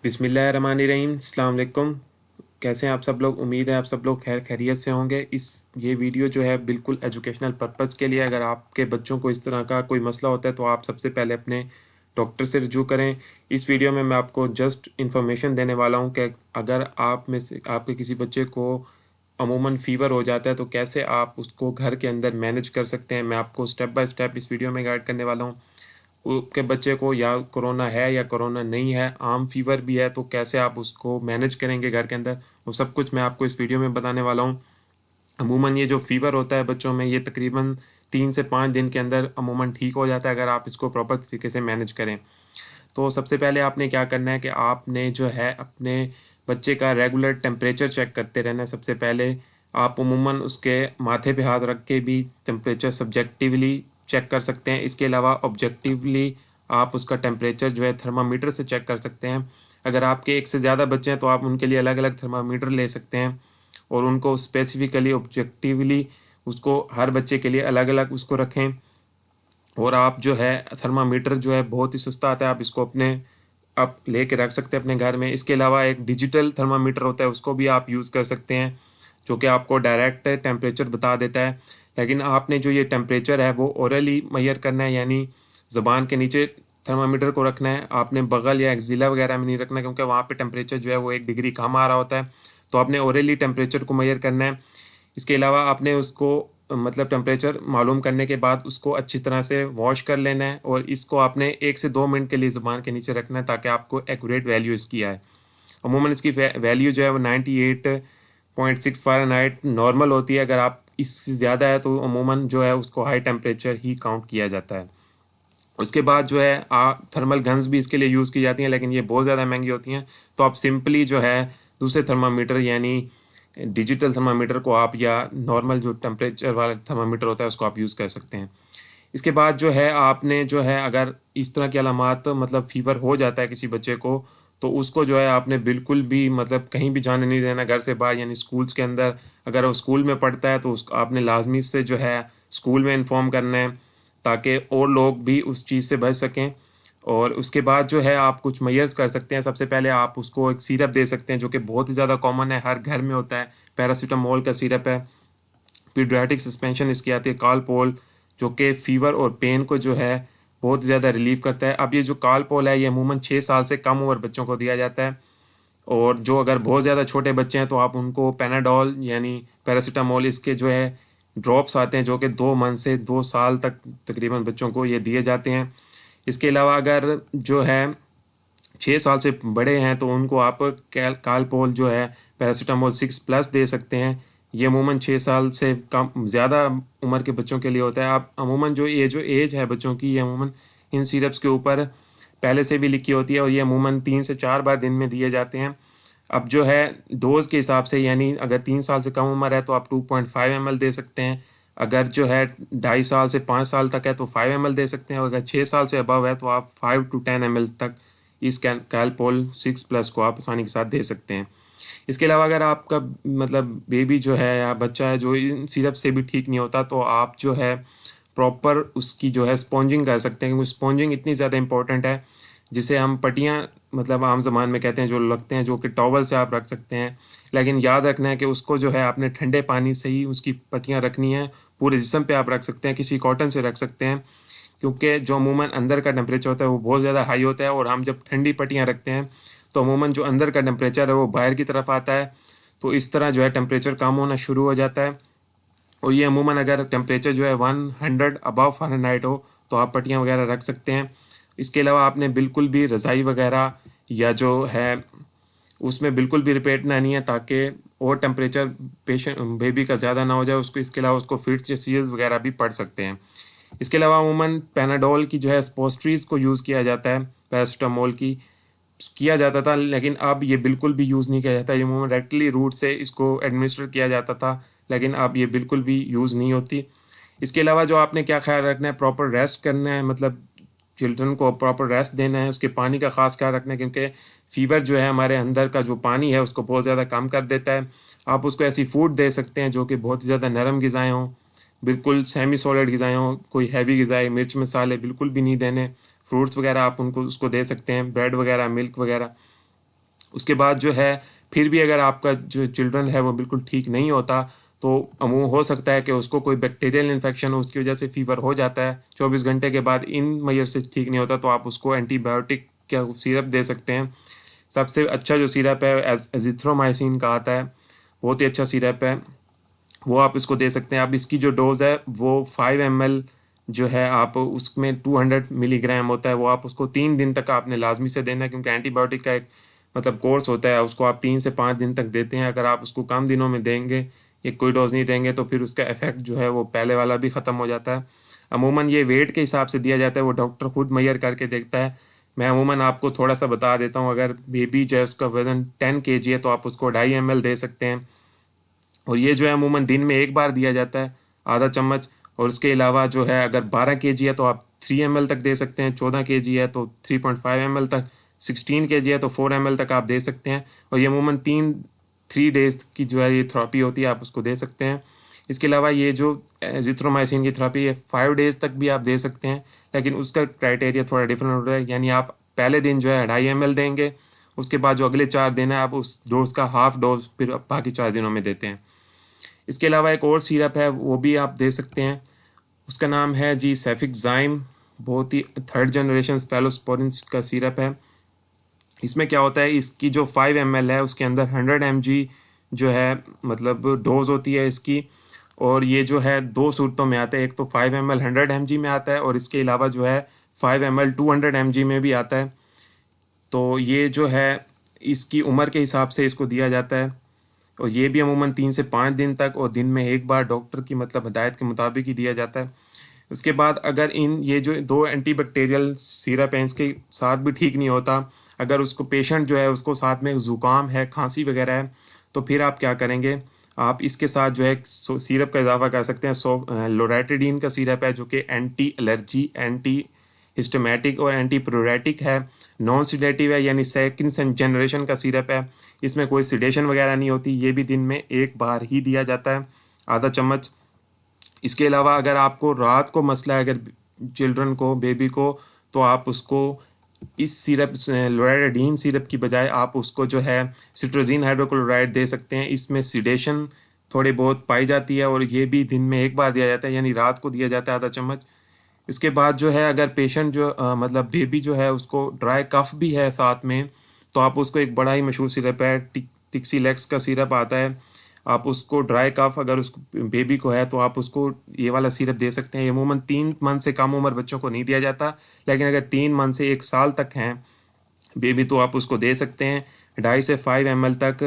बिस्मिल्लाहिर्रहमानिर्रहीम, अस्सलाम वालेकुम। कैसे हैं आप सब लोग? उम्मीद है आप सब लोग खैर खैरियत से होंगे। ये वीडियो जो है बिल्कुल एजुकेशनल पर्पज़ के लिए। अगर आपके बच्चों को इस तरह का कोई मसला होता है तो आप सबसे पहले अपने डॉक्टर से रजू करें। इस वीडियो में मैं आपको जस्ट इन्फॉर्मेशन देने वाला हूं कि अगर आप में से आपके किसी बच्चे को अमूमन फ़ीवर हो जाता है तो कैसे आप उसको घर के अंदर मैनेज कर सकते हैं। मैं आपको स्टेप बाय स्टेप इस वीडियो में गाइड करने वाला हूँ। के बच्चे को या कोरोना है या कोरोना नहीं है, आम फीवर भी है, तो कैसे आप उसको मैनेज करेंगे घर के अंदर, वो सब कुछ मैं आपको इस वीडियो में बताने वाला हूँ। अमूमन ये जो फीवर होता है बच्चों में, ये तकरीबन 3 से 5 दिन के अंदर अमूमन ठीक हो जाता है अगर आप इसको प्रॉपर तरीके से मैनेज करें। तो सबसे पहले आपने क्या करना है कि आपने जो है अपने बच्चे का रेगुलर टेम्परेचर चेक करते रहना है। सबसे पहले आप अमूमन उसके माथे पे हाथ रख के भी टेम्परेचर सब्जेक्टिवली चेक कर सकते हैं। इसके अलावा ऑब्जेक्टिवली आप उसका टेम्परेचर जो है थर्मामीटर से चेक कर सकते हैं। अगर आपके एक से ज़्यादा बच्चे हैं तो आप उनके लिए अलग अलग थर्मामीटर ले सकते हैं और उनको स्पेसिफिकली ऑब्जेक्टिवली उसको हर बच्चे के लिए अलग अलग उसको रखें। और आप जो है थर्मामीटर जो है बहुत ही सस्ता आता है, आप इसको अपने आप लेके रख सकते हैं अपने घर में। इसके अलावा एक डिजिटल थर्मामीटर होता है, उसको भी आप यूज़ कर सकते हैं, जो कि आपको डायरेक्ट टेम्परेचर बता देता है। लेकिन आपने जो ये टेम्परेचर है वो ओरली मेजर करना है, यानी ज़बान के नीचे थर्मामीटर को रखना है। आपने बगल या एक्जिला वगैरह में नहीं रखना, क्योंकि वहाँ पे टेम्परेचर जो है वो 1 डिग्री कम आ रहा होता है। तो आपने ओरली टेम्परेचर को मेजर करना है। इसके अलावा आपने उसको मतलब टेम्परेचर मालूम करने के बाद उसको अच्छी तरह से वॉश कर लेना है और इसको आपने 1 से 2 मिनट के लिए ज़ुबान के नीचे रखना है ताकि आपको एक्यूरेट वैल्यू इसकी आए। अमूमन इसकी वैल्यू जो है वो 98.6 फ़ारेनहाइट नॉर्मल होती है। अगर आप इससे ज़्यादा है तो अमूमन जो है उसको हाई टेम्परेचर ही काउंट किया जाता है। उसके बाद जो है थर्मल गन्स भी इसके लिए यूज़ की जाती हैं, लेकिन ये बहुत ज़्यादा महंगी होती हैं। तो आप सिंपली जो है दूसरे थर्मामीटर यानी डिजिटल थर्मामीटर को आप या नॉर्मल जो टेम्परेचर वाला थर्मामीटर होता है उसको आप यूज़ कर सकते हैं। इसके बाद जो है आपने जो है अगर इस तरह की अलामात मतलब फ़ीवर हो जाता है किसी बच्चे को, तो उसको जो है आपने बिल्कुल भी मतलब कहीं भी जाने नहीं देना घर से बाहर, यानी स्कूल्स के अंदर। अगर वो स्कूल में पढ़ता है तो उसको आपने लाजमी से जो है स्कूल में इन्फॉर्म करना है ताकि और लोग भी उस चीज़ से बच सकें। और उसके बाद जो है आप कुछ मेजर्स कर सकते हैं। सबसे पहले आप उसको एक सिरप दे सकते हैं जो कि बहुत ही ज़्यादा कॉमन है, हर घर में होता है। पैरासीटामोल का सिरप है। पीडियाट्रिक सस्पेंशन इसकी आती है कालपोल, जो कि फ़ीवर और पेन को जो है बहुत ज़्यादा रिलीव करता है। अब ये जो कालपोल है ये अमूमन 6 साल से कम उम्र बच्चों को दिया जाता है। और जो अगर बहुत ज़्यादा छोटे बच्चे हैं तो आप उनको पैनाडोल यानी पैरासीटामोल इसके जो है ड्रॉप्स आते हैं, जो कि 2 मंथ से 2 साल तक तकरीबन बच्चों को ये दिए जाते हैं। इसके अलावा अगर जो है 6 साल से बड़े हैं तो उनको आप कालपोल जो है पैरासीटामोल 6+ दे सकते हैं। ये अमूमन 6 साल से कम ज़्यादा उम्र के बच्चों के लिए होता है। आप अमूमन जो एज है बच्चों की, ये अमूमन इन सिरप्स के ऊपर पहले से भी लिखी होती है और ये अमूमन 3 से 4 बार दिन में दिए जाते हैं। अब जो है डोज़ के हिसाब से, यानी अगर 3 साल से कम उम्र है तो आप 2.5 ml दे सकते हैं। अगर जो है 2.5 साल से 5 साल तक है तो 5 ml दे सकते हैं और अगर 6 साल से अबव है तो आप 5 to 10 ml तक इस कैलपोल 6+ को आप आसानी के साथ दे सकते हैं। इसके अलावा अगर आपका मतलब बेबी जो है या बच्चा है जो इन सिरप से भी ठीक नहीं होता, तो आप जो है प्रॉपर उसकी जो है स्पॉन्जिंग कर सकते हैं, क्योंकि स्पॉन्जिंग इतनी ज़्यादा इंपॉर्टेंट है। जिसे हम पट्टियाँ मतलब आम ज़बान में कहते हैं, जो लगते हैं, जो कि टॉवल से आप रख सकते हैं। लेकिन याद रखना है कि उसको जो है आपने ठंडे पानी से ही उसकी पट्टियाँ रखनी हैं। पूरे जिस्म पे आप रख सकते हैं, किसी कॉटन से रख सकते हैं, क्योंकि जो अमूमन अंदर का टेम्परेचर होता है वो बहुत ज़्यादा हाई होता है और हम जब ठंडी पट्टियाँ रखते हैं तो अमूमन जो अंदर का टेम्परेचर है वो बाहर की तरफ आता है। तो इस तरह जो है टेम्परेचर कम होना शुरू हो जाता है। और ये अमूमन अगर टेम्परेचर जो है 100 अबव फ़ारेनहाइट हो तो आप पट्टियाँ वगैरह रख सकते हैं। इसके अलावा आपने बिल्कुल भी रज़ाई वगैरह या जो है उसमें बिल्कुल भी रिपीट ना नहीं है, ताकि और टेम्परेचर पेशेंट बेबी का ज़्यादा ना हो जाए उसको। इसके अलावा उसको फिट्स या सीज़ वगैरह भी पड़ सकते हैं। इसके अलावा अमूमन पैनाडोल की जो है स्पोस्ट्रीज़ को यूज़ किया जाता है, पैरासीटामोल की किया जाता था, लेकिन अब ये बिल्कुल भी यूज़ नहीं किया जाता। ये अमूमन डायरेक्टली रूट से इसको एडमिनिस्टर किया जाता था, लेकिन अब ये बिल्कुल भी यूज़ नहीं होती। इसके अलावा जो आपने क्या ख्याल रखना है, प्रॉपर रेस्ट करना है, मतलब चिल्ड्रन को प्रॉपर रेस्ट देना है। उसके पानी का ख़ास ख्याल रखना है, क्योंकि फ़ीवर जो है हमारे अंदर का जो पानी है उसको बहुत ज़्यादा कम कर देता है। आप उसको ऐसी फूड दे सकते हैं जो कि बहुत ही ज़्यादा नरम ग़िज़ाएँ हों, बिल्कुल सेमी सॉलिड ग़िज़ाएँ हों, कोई हैवी ग़िज़ाएँ मिर्च मसाले बिल्कुल भी नहीं देने। फ्रूट्स वगैरह आप उनको उसको दे सकते हैं, ब्रेड वगैरह, मिल्क वगैरह। उसके बाद जो है फिर भी अगर आपका जो चिल्ड्रन है वो बिल्कुल ठीक नहीं होता, तो हो सकता है कि उसको कोई बैक्टीरियल इन्फेक्शन हो, उसकी वजह से फ़ीवर हो जाता है 24 घंटे के बाद, इन मैयर से ठीक नहीं होता, तो आप उसको एंटीबायोटिक का सिरप दे सकते हैं। सबसे अच्छा जो सिरप है एजिथ्रोमाइसिन का आता है, बहुत ही अच्छा सिरप है, वो आप इसको दे सकते हैं। आप इसकी जो डोज़ है वो 5 ml जो है, आप उसमें 200 मिलीग्राम होता है, वो आप उसको 3 दिन तक आपने लाजमी से देना है, क्योंकि एंटीबायोटिक का एक मतलब कोर्स होता है, उसको आप 3 से 5 दिन तक देते हैं। अगर आप उसको कम दिनों में देंगे या कोई डोज नहीं देंगे तो फिर उसका इफेक्ट जो है वो पहले वाला भी ख़त्म हो जाता है। अमूमन ये वेट के हिसाब से दिया जाता है, वो डॉक्टर खुद मैयर करके देखता है। मैं अमूमन आपको थोड़ा सा बता देता हूँ, अगर बेबी जो है उसका वज़न 10 kg है तो आप उसको 2.5 ml दे सकते हैं, और ये जो है अमूमन दिन में एक बार दिया जाता है, आधा चम्मच। और उसके अलावा जो है अगर 12 kg है तो आप 3 ml तक दे सकते हैं, 14 kg है तो 3.5 ml तक, 16 kg है तो 4 ml तक आप दे सकते हैं। और ये अमूमन 3 डेज़ की जो है ये थेरेपी होती है, आप उसको दे सकते हैं। इसके अलावा ये जो एजिथ्रोमाइसिन की थेरेपी है 5 डेज़ तक भी आप दे सकते हैं, लेकिन उसका क्राइटेरिया थोड़ा डिफरेंट होता है, यानी आप पहले दिन जो है 2.5 ml देंगे, उसके बाद जो अगले 4 दिन है आप उस डोज का हाफ डोज फिर बाकी 4 दिनों में देते हैं। इसके अलावा एक और सिरप है, वो भी आप दे सकते हैं, उसका नाम है जी सेफिक्साइम, बहुत ही 3rd जनरेशन स्पेलोस्पोरिन का सिरप है। इसमें क्या होता है, इसकी जो 5 ml है उसके अंदर 100 mg जो है मतलब डोज होती है इसकी, और ये जो है दो सूरतों में आता है, एक तो 5 ml 100 mg में आता है, और इसके अलावा जो है 5 ml 200 mg में भी आता है। तो ये जो है इसकी उम्र के हिसाब से इसको दिया जाता है, और ये भी अमूमन 3 से 5 दिन तक और दिन में एक बार डॉक्टर की मतलब हिदायत के मुताबिक ही दिया जाता है। उसके बाद अगर इन ये जो दो एंटीबैक्टीरियल सिरप हैं इसके साथ भी ठीक नहीं होता, अगर उसको पेशेंट जो है उसको साथ में ज़ुकाम है, खांसी वगैरह है, तो फिर आप क्या करेंगे, आप इसके साथ जो है सिरप का इजाफा कर सकते हैं। लोरेटिडीन का सिरप है जो कि एंटी एलर्जी, एंटी हिस्टोमेटिक और एंटी प्रोरेटिक है, नॉन सिडेटिव है, यानी 2nd जनरेशन का सिरप है। इसमें कोई सिडेशन वगैरह नहीं होती, ये भी दिन में एक बार ही दिया जाता है, आधा चम्मच। इसके अलावा अगर आपको रात को मसला है, अगर चिल्ड्रन को, बेबी को, तो आप उसको इस सिरप लोराइडीन सिरप की बजाय आप उसको जो है सिट्रोजिन हाइड्रोक्लोराइड दे सकते हैं। इसमें सिडेशन थोड़ी बहुत पाई जाती है, और ये भी दिन में एक बार दिया जाता है, यानी रात को दिया जाता है आधा चम्मच। इसके बाद जो है अगर पेशेंट जो मतलब बेबी जो है उसको ड्राई कफ भी है साथ में, तो आप उसको एक बड़ा ही मशहूर सिरप है टिक्सीलेक्स का सिरप आता है, आप उसको ड्राई कफ अगर उसको बेबी को है तो आप उसको ये वाला सिरप दे सकते हैं। ये अमूमन 3 मंथ से कम उम्र बच्चों को नहीं दिया जाता, लेकिन अगर 3 मंथ से 1 साल तक हैं बेबी तो आप उसको दे सकते हैं। 2.5 से 5 ml तक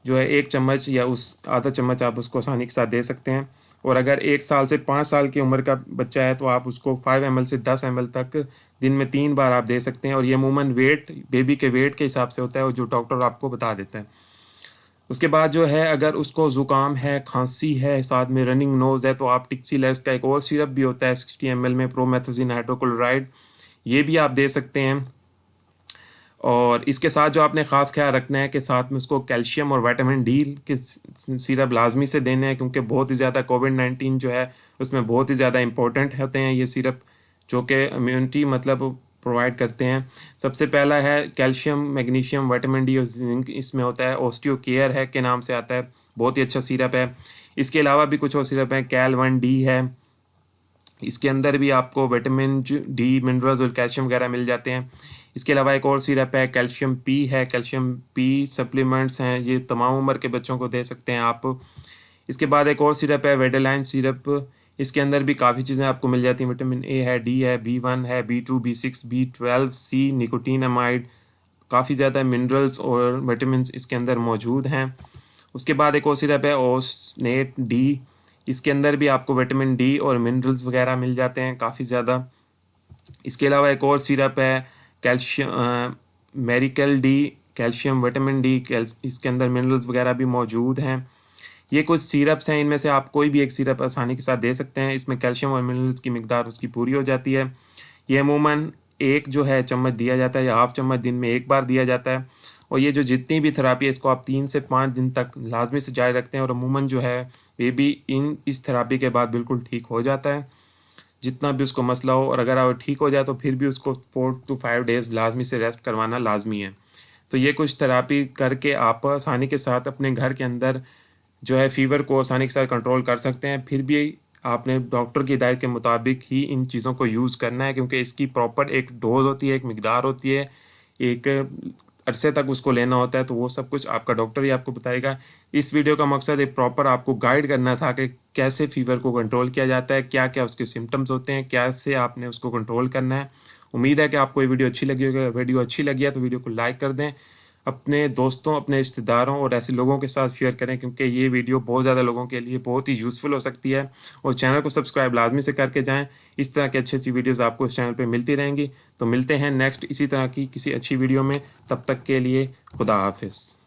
जो है 1 चम्मच या उस आधा चम्मच आप उसको आसानी के साथ दे सकते हैं। और अगर 1 साल से 5 साल की उम्र का बच्चा है तो आप उसको 5 ml से 10 ml तक दिन में 3 बार आप दे सकते हैं, और ये अमूमन वेट, बेबी के वेट के हिसाब से होता है, और जो डॉक्टर आपको बता देता है। उसके बाद जो है अगर उसको ज़ुकाम है, खांसी है, साथ में रनिंग नोज़ है, तो आप टिक्सीलेक्स का एक और सिरप भी होता है 60 ml में, प्रोमेथाजिन हाइड्रोक्लोराइड, ये भी आप दे सकते हैं। और इसके साथ जो आपने ख़ास ख्याल रखना है कि साथ में उसको कैल्शियम और विटामिन डी के सिरप लाजमी से देने हैं, क्योंकि बहुत ही ज़्यादा कोविड-19 जो है उसमें बहुत ही ज़्यादा इंपॉर्टेंट होते हैं ये सिरप, जो कि इम्यूनिटी मतलब प्रोवाइड करते हैं। सबसे पहला है कैल्शियम, मैग्नीशियम, विटामिन डी और जिंक, इसमें होता है। ऑस्टियो केयर है के नाम से आता है, बहुत ही अच्छा सिरप है। इसके अलावा भी कुछ और सिरप हैं, कैल-1D है, इसके अंदर भी आपको विटामिन डी, मिनरल्स और कैल्शियम वगैरह मिल जाते हैं। इसके अलावा एक और सिरप है कैल्शियम पी है, कैल्शियम पी सप्लीमेंट्स हैं, ये तमाम उम्र के बच्चों को दे सकते हैं आप। इसके बाद एक और सिरप है वेडालाइन सिरप, इसके अंदर भी काफ़ी चीज़ें आपको मिल जाती हैं, विटामिन ए है, डी है, B1 है, B2, B6, B12, सी, निकोटीनामाइड, काफ़ी ज़्यादा मिनरल्स और विटामिन इसके अंदर मौजूद हैं। उसके बाद एक और सिरप है ओसनेट डी, इसके अंदर भी आपको विटामिन डी और मिनरल्स वगैरह मिल जाते हैं काफ़ी ज़्यादा। इसके अलावा एक और सिरप है कैल्शियम मेरिकल डी, कैल्शियम, विटामिन डी, इसके अंदर मिनरल्स वगैरह भी मौजूद हैं। ये कुछ सिरप्स हैं, इनमें से आप कोई भी एक सिरप आसानी के साथ दे सकते हैं, इसमें कैल्शियम और मिनरल्स की मिकदार उसकी पूरी हो जाती है। ये अमूमन एक जो है चम्मच दिया जाता है या हाफ चम्मच दिन में एक बार दिया जाता है, और ये जो जितनी भी थेरापी है इसको आप 3 से 5 दिन तक लाजमी से जारी रखते हैं, और अमूमन जो है बेबी इस थेरापी के बाद बिल्कुल ठीक हो जाता है, जितना भी उसको मसला हो। और अगर वो ठीक हो जाए तो फिर भी उसको 4 to 5 डेज़ लाजमी से रेस्ट करवाना लाजमी है। तो ये कुछ थेरेपी करके आप आसानी के साथ अपने घर के अंदर जो है फ़ीवर को आसानी के साथ कंट्रोल कर सकते हैं। फिर भी आपने डॉक्टर की हिदायत के मुताबिक ही इन चीज़ों को यूज़ करना है, क्योंकि इसकी प्रॉपर एक डोज़ होती है, एक मिकदार होती है, एक अरसे तक उसको लेना होता है, तो वो सब कुछ आपका डॉक्टर ही आपको बताएगा। इस वीडियो का मकसद एक प्रॉपर आपको गाइड करना था कि कैसे फ़ीवर को कंट्रोल किया जाता है, क्या-क्या उसके सिम्पटम्स होते हैं, कैसे आपने उसको कंट्रोल करना है। उम्मीद है कि आपको ये वीडियो अच्छी लगी होगी। अगर वीडियो अच्छी लगी है तो वीडियो को लाइक कर दें। अपने दोस्तों, अपने रिश्तेदारों और ऐसे लोगों के साथ शेयर करें, क्योंकि ये वीडियो बहुत ज़्यादा लोगों के लिए बहुत ही यूज़फुल हो सकती है। और चैनल को सब्सक्राइब लाज़मी से करके जाएँ। इस तरह की अच्छी-अच्छी वीडियोज़ आपको इस चैनल पे मिलती रहेंगी। तो मिलते हैं नेक्स्ट इसी तरह की किसी अच्छी वीडियो में। तब तक के लिए खुदा हाफ़िज़।